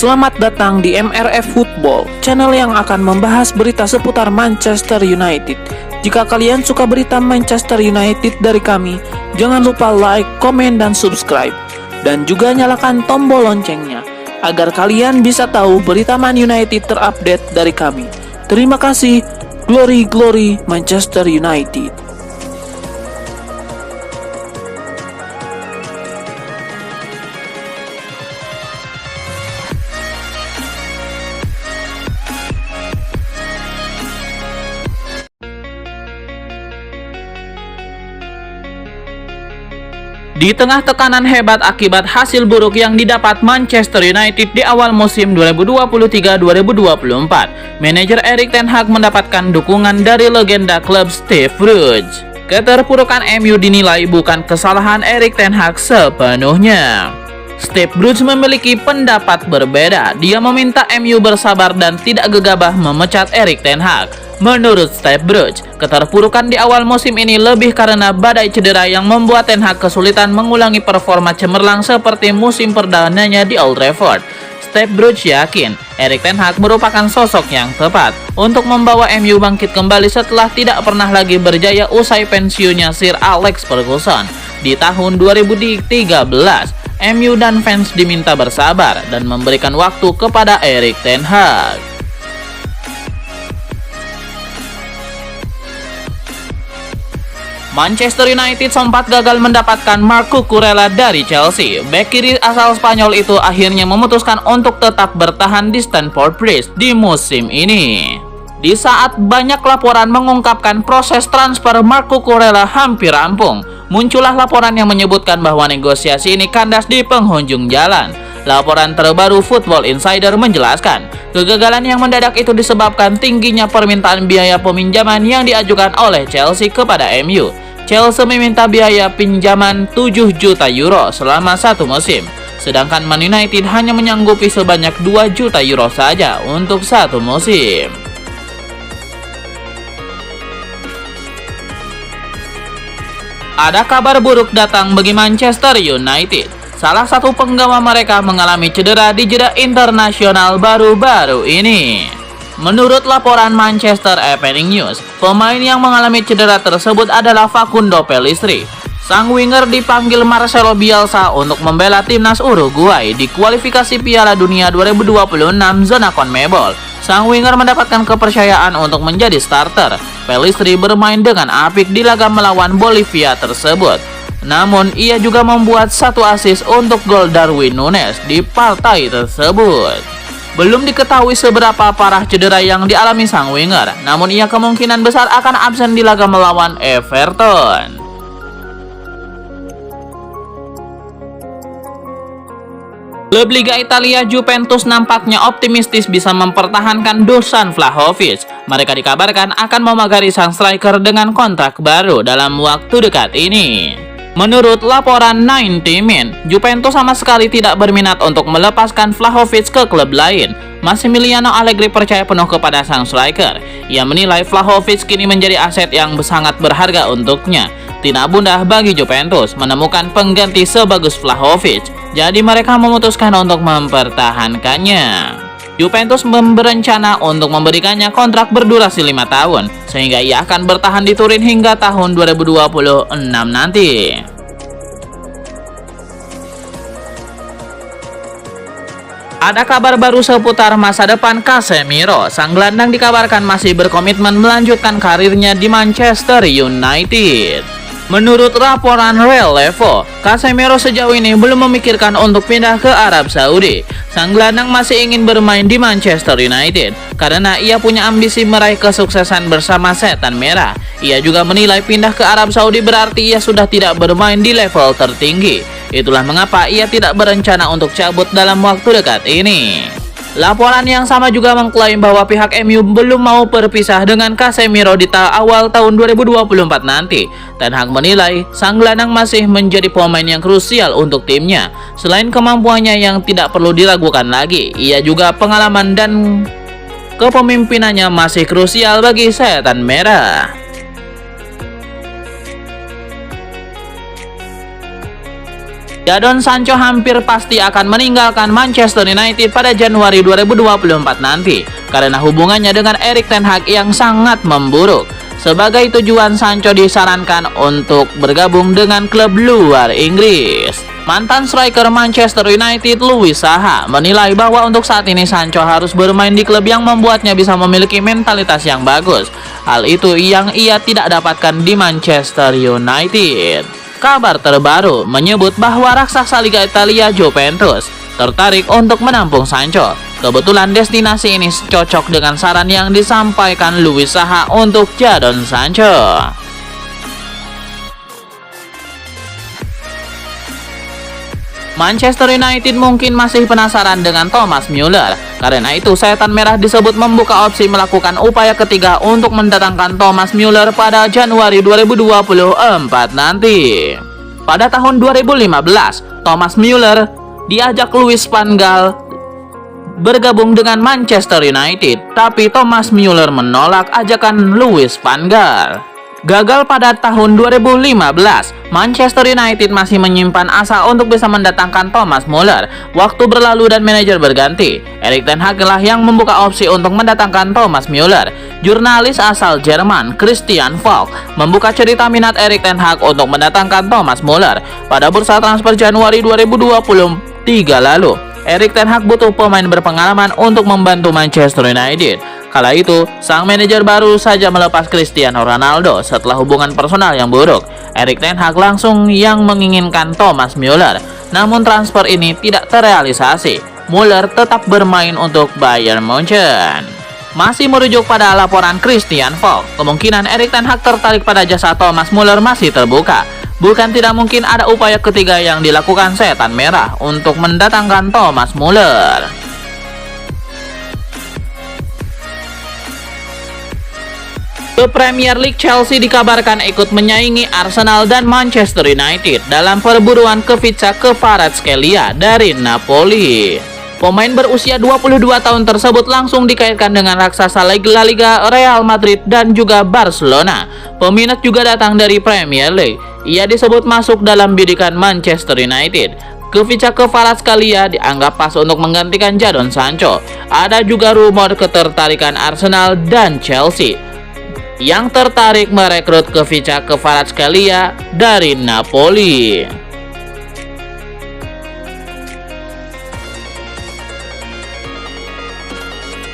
Selamat datang di MRF Football, channel yang akan membahas berita seputar Manchester United. Jika kalian suka berita Manchester United dari kami, jangan lupa like, komen, dan subscribe. Dan juga nyalakan tombol loncengnya, agar kalian bisa tahu berita Man United terupdate dari kami. Terima kasih, Glory Glory Manchester United. Di tengah tekanan hebat akibat hasil buruk yang didapat Manchester United di awal musim 2023-2024, manajer Erik ten Hag mendapatkan dukungan dari legenda klub Steve Bruce. Keterpurukan MU dinilai bukan kesalahan Erik ten Hag sepenuhnya. Steve Bruce memiliki pendapat berbeda. Dia meminta MU bersabar dan tidak gegabah memecat Erik ten Hag. Menurut Steve Bruce, keterpurukan di awal musim ini lebih karena badai cedera yang membuat ten Hag kesulitan mengulangi performa cemerlang seperti musim perdananya di Old Trafford. Steve Bruce yakin Erik ten Hag merupakan sosok yang tepat untuk membawa MU bangkit kembali setelah tidak pernah lagi berjaya usai pensiunnya Sir Alex Ferguson di tahun 2013. MU dan fans diminta bersabar dan memberikan waktu kepada Erik ten Hag. Manchester United sempat gagal mendapatkan Marco Kurela dari Chelsea. Bek kiri asal Spanyol itu akhirnya memutuskan untuk tetap bertahan di Stamford Bridge di musim ini. Di saat banyak laporan mengungkapkan proses transfer Marco Kurela hampir rampung, muncullah laporan yang menyebutkan bahwa negosiasi ini kandas di penghujung jalan. Laporan terbaru Football Insider menjelaskan, kegagalan yang mendadak itu disebabkan tingginya permintaan biaya peminjaman yang diajukan oleh Chelsea kepada MU. Chelsea meminta biaya pinjaman 7 juta euro selama satu musim, sedangkan Man United hanya menyanggupi sebanyak 2 juta euro saja untuk satu musim. Ada kabar buruk datang bagi Manchester United. Salah satu penggawa mereka mengalami cedera di jeda internasional baru-baru ini. Menurut laporan Manchester Evening News, pemain yang mengalami cedera tersebut adalah Facundo Pellistri. Sang winger dipanggil Marcelo Bielsa untuk membela timnas Uruguay di kualifikasi Piala Dunia 2026 zona CONMEBOL. Sang winger mendapatkan kepercayaan untuk menjadi starter. Pellistri bermain dengan apik di laga melawan Bolivia tersebut. Namun, ia juga membuat satu assist untuk gol Darwin Núñez di partai tersebut. Belum diketahui seberapa parah cedera yang dialami sang winger, namun ia kemungkinan besar akan absen di laga melawan Everton. Klub Liga Italia Juventus nampaknya optimistis bisa mempertahankan Dusan Vlahovic. Mereka dikabarkan akan memagari sang striker dengan kontrak baru dalam waktu dekat ini. Menurut laporan 90 Min, Juventus sama sekali tidak berminat untuk melepaskan Vlahovic ke klub lain. Massimiliano Allegri percaya penuh kepada sang striker. Ia menilai Vlahovic kini menjadi aset yang sangat berharga untuknya. Tidak mudah bagi Juventus menemukan pengganti sebagus Vlahovic, jadi mereka memutuskan untuk mempertahankannya. Juventus berencana untuk memberikannya kontrak berdurasi 5 tahun, sehingga ia akan bertahan di Turin hingga tahun 2026 nanti. Ada kabar baru seputar masa depan Casemiro. Sang gelandang dikabarkan masih berkomitmen melanjutkan karirnya di Manchester United. Menurut laporan Real Evo, Casemiro sejauh ini belum memikirkan untuk pindah ke Arab Saudi. Sang gelandang masih ingin bermain di Manchester United karena ia punya ambisi meraih kesuksesan bersama Setan Merah. Ia juga menilai pindah ke Arab Saudi berarti ia sudah tidak bermain di level tertinggi. Itulah mengapa ia tidak berencana untuk cabut dalam waktu dekat ini. Laporan yang sama juga mengklaim bahwa pihak MU belum mau berpisah dengan Casemiro di awal tahun 2024 nanti. Ten Hag menilai sang gelandang masih menjadi pemain yang krusial untuk timnya. Selain kemampuannya yang tidak perlu diragukan lagi, ia juga pengalaman dan kepemimpinannya masih krusial bagi Setan Merah. Jadon Sancho hampir pasti akan meninggalkan Manchester United pada Januari 2024 nanti karena hubungannya dengan Erik ten Hag yang sangat memburuk. Sebagai tujuan, Sancho disarankan untuk bergabung dengan klub luar Inggris. Mantan striker Manchester United Louis Saha menilai bahwa untuk saat ini Sancho harus bermain di klub yang membuatnya bisa memiliki mentalitas yang bagus. Hal itu yang ia tidak dapatkan di Manchester United. Kabar terbaru menyebut bahwa raksasa Liga Italia Juventus tertarik untuk menampung Sancho. Kebetulan destinasi ini cocok dengan saran yang disampaikan Louis Saha untuk Jadon Sancho. Manchester United mungkin masih penasaran dengan Thomas Müller. Karena itu, Setan Merah disebut membuka opsi melakukan upaya ketiga untuk mendatangkan Thomas Müller pada Januari 2024 nanti. Pada tahun 2015, Thomas Müller diajak Louis van Gaal bergabung dengan Manchester United, tapi Thomas Müller menolak ajakan Louis van Gaal. Gagal pada tahun 2015, Manchester United masih menyimpan asa untuk bisa mendatangkan Thomas Müller. Waktu berlalu dan manajer berganti. Erik ten Hag lah yang membuka opsi untuk mendatangkan Thomas Müller. Jurnalis asal Jerman, Christian Falk, membuka cerita minat Erik ten Hag untuk mendatangkan Thomas Müller pada bursa transfer Januari 2023 lalu. Erik ten Hag butuh pemain berpengalaman untuk membantu Manchester United. Kala itu, sang manajer baru saja melepas Cristiano Ronaldo setelah hubungan personal yang buruk. Erik ten Hag langsung yang menginginkan Thomas Müller. Namun transfer ini tidak terrealisasi. Müller tetap bermain untuk Bayern Munchen. Masih merujuk pada laporan Christian Falk, kemungkinan Erik ten Hag tertarik pada jasa Thomas Müller masih terbuka. Bukan tidak mungkin ada upaya ketiga yang dilakukan Setan Merah untuk mendatangkan Thomas Müller. Ke Premier League, Chelsea dikabarkan ikut menyaingi Arsenal dan Manchester United dalam perburuan Kvaratskhelia dari Napoli. Pemain berusia 22 tahun tersebut langsung dikaitkan dengan raksasa La Liga Real Madrid dan juga Barcelona. Peminat juga datang dari Premier League. Ia disebut masuk dalam bidikan Manchester United. Kvaratskhelia dianggap pas untuk menggantikan Jadon Sancho. Ada juga rumor ketertarikan Arsenal dan Chelsea yang tertarik merekrut Kvaratskhelia dari Napoli.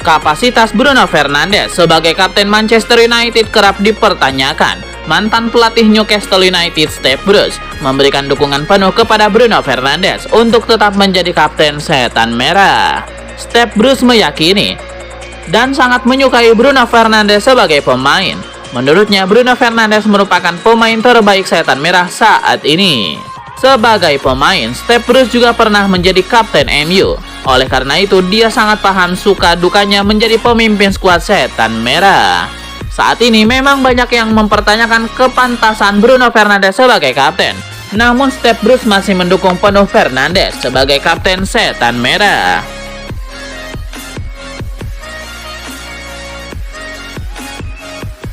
Kapasitas Bruno Fernandes sebagai kapten Manchester United kerap dipertanyakan. Mantan pelatih Newcastle United Steve Bruce memberikan dukungan penuh kepada Bruno Fernandes untuk tetap menjadi kapten Setan Merah. Steve Bruce meyakini dan sangat menyukai Bruno Fernandes sebagai pemain. Menurutnya, Bruno Fernandes merupakan pemain terbaik Setan Merah saat ini. Sebagai pemain, Steve Bruce juga pernah menjadi kapten MU. Oleh karena itu, dia sangat paham suka dukanya menjadi pemimpin skuad Setan Merah. Saat ini memang banyak yang mempertanyakan kepantasan Bruno Fernandes sebagai kapten. Namun Steve Bruce masih mendukung penuh Fernandes sebagai kapten Setan Merah.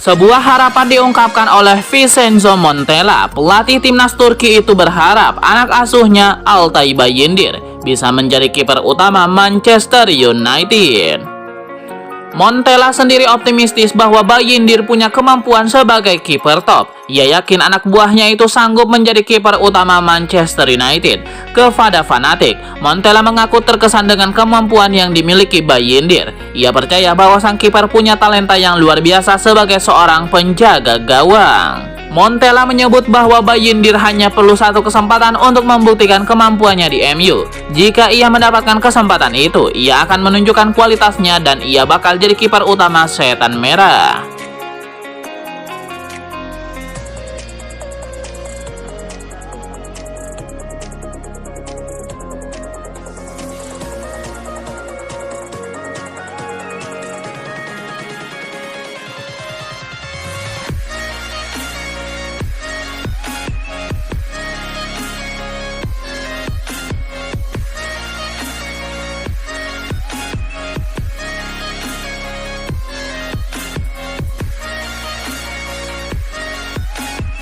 Sebuah harapan diungkapkan oleh Vincenzo Montella. Pelatih timnas Turki itu berharap anak asuhnya Altay Bayindir bisa menjadi kiper utama Manchester United. Montella sendiri optimistis bahwa Bayindir punya kemampuan sebagai kiper top. Ia yakin anak buahnya itu sanggup menjadi kiper utama Manchester United. Kepada fanatik, Montella mengaku terkesan dengan kemampuan yang dimiliki Bayindir. Ia percaya bahwa sang kiper punya talenta yang luar biasa sebagai seorang penjaga gawang. Montella menyebut bahwa Bayindir hanya perlu satu kesempatan untuk membuktikan kemampuannya di MU. Jika ia mendapatkan kesempatan itu, ia akan menunjukkan kualitasnya dan ia bakal jadi kiper utama Setan Merah.